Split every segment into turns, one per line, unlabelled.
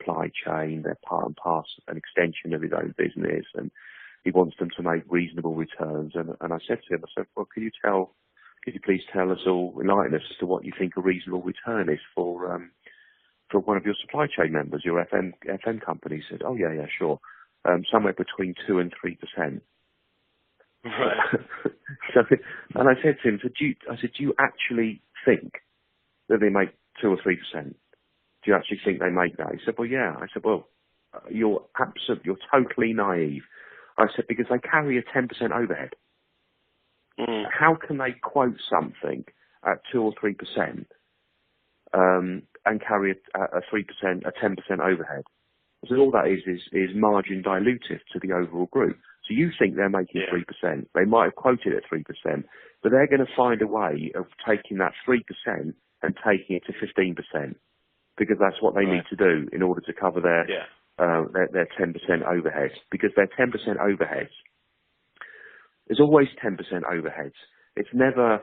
supply chain. They're part and parcel, an extension of his own business, and he wants them to make reasonable returns. And I said to him, I said, well, could you please tell us all, enlighten us as to what you think a reasonable return is for one of your supply chain members, your FM company? He said, oh yeah, sure. Somewhere between 2 and 3%.
Right.
And I said to him, do you actually think that they make 2 or 3%? Do you actually think they make that? He said, well, yeah. I said, well, you're totally naive. I said, because they carry a 10% overhead.
Mm.
How can they quote something at 2 or 3%, and carry a 3%, a 10% overhead? So all that is margin dilutive to the overall group. So you think they're making 3%. They might have quoted at 3%, but they're going to find a way of taking that 3% and taking it to 15%, because that's what they need to do in order to cover their 10% overheads. Because their 10% overheads, there's always 10% overheads. It's never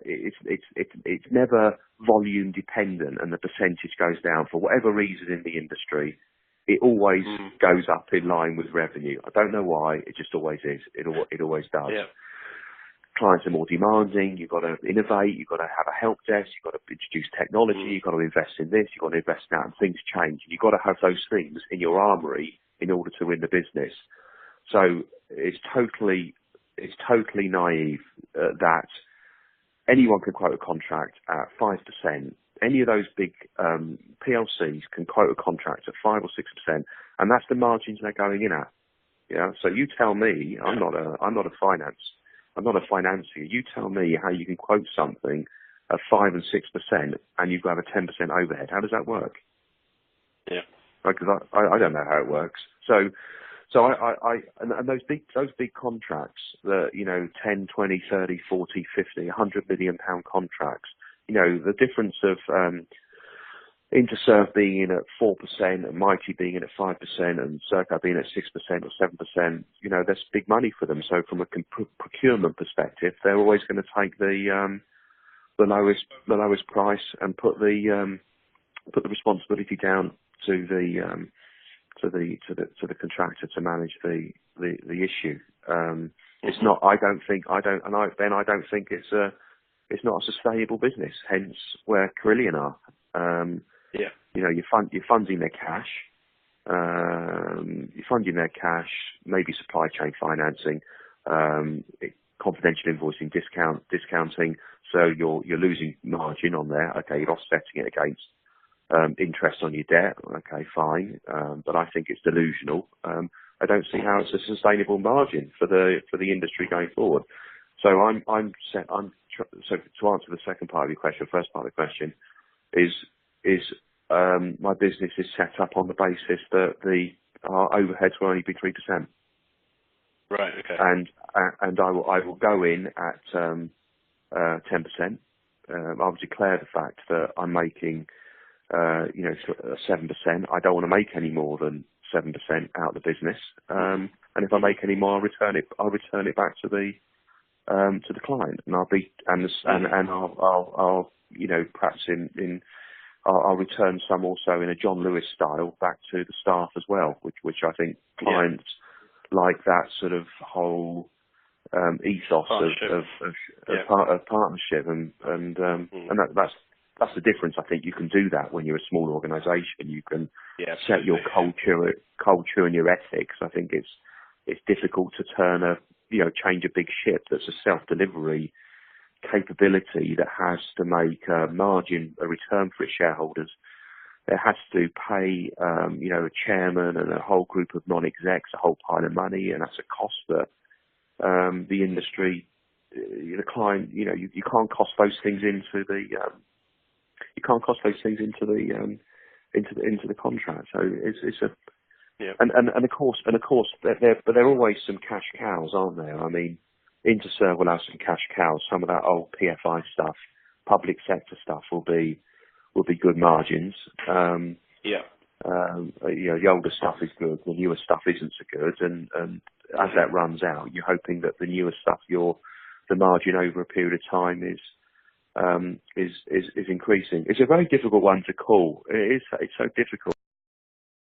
it's never volume dependent, and the percentage goes down for whatever reason in the industry. It always goes up in line with revenue. I don't know why. It just always is. It always does.
Yeah.
Clients are more demanding. You've got to innovate. You've got to have a help desk. You've got to introduce technology. You've got to invest in this. You've got to invest in that. And things change. You've got to have those things in your armory in order to win the business. So it's totally naive that anyone can quote a contract at 5%. Any of those big PLCs can quote a contract at 5 or 6%, and that's the margins they're going in at. Yeah. So you tell me, I'm not a financier. You tell me how you can quote something at 5 and 6%, and you've got a 10% overhead. How does that work?
Yeah.
Because I don't know how it works. So and those big contracts, the 10, 20, 30, 40, 50, 100 million pound contracts. The difference of Interserve being in at 4% and Mighty being in at 5% and Serco being at 6% or 7%, that's big money for them. So from a procurement perspective, they're always going to take the lowest price and put the responsibility down to the contractor to manage the issue. It's not. I don't think it's not a sustainable business. Hence, where Carillion are. You're funding their cash. Maybe supply chain financing, confidential invoicing, discounting. So you're losing margin on there. Okay, you're offsetting it against interest on your debt. Okay, fine. But I think it's delusional. I don't see how it's a sustainable margin for the industry going forward. So so to answer the second part of your question, first part of the question is my business is set up on the basis that our overheads will only be 3%.
Right. Okay.
And I will go in at 10%. I'll declare the fact that I'm making 7%. I don't want to make any more than 7% out of the business. And if I make any more, I'll return it back to the client, and I'll perhaps I'll return some also in a John Lewis style back to the staff as well, which I think clients like that sort of whole ethos of partnership, and that's the difference. I think you can do that when you're a small organisation. You can set your culture and your ethics. I think it's difficult to change a big ship that's a self-delivery capability that has to make a margin, a return for its shareholders. It has to pay, a chairman and a whole group of non-execs a whole pile of money, and that's a cost that the industry, the client, you can't cost those things into the into the contract. So it's a and of course, there are always some cash cows, aren't there? I mean, Interserve will have some cash cows. Some of that old PFI stuff, public sector stuff, will be good margins. The older stuff is good. The newer stuff isn't so good. And as that runs out, you're hoping that the newer stuff, the margin over a period of time is increasing. It's a very difficult one to call. It's so difficult.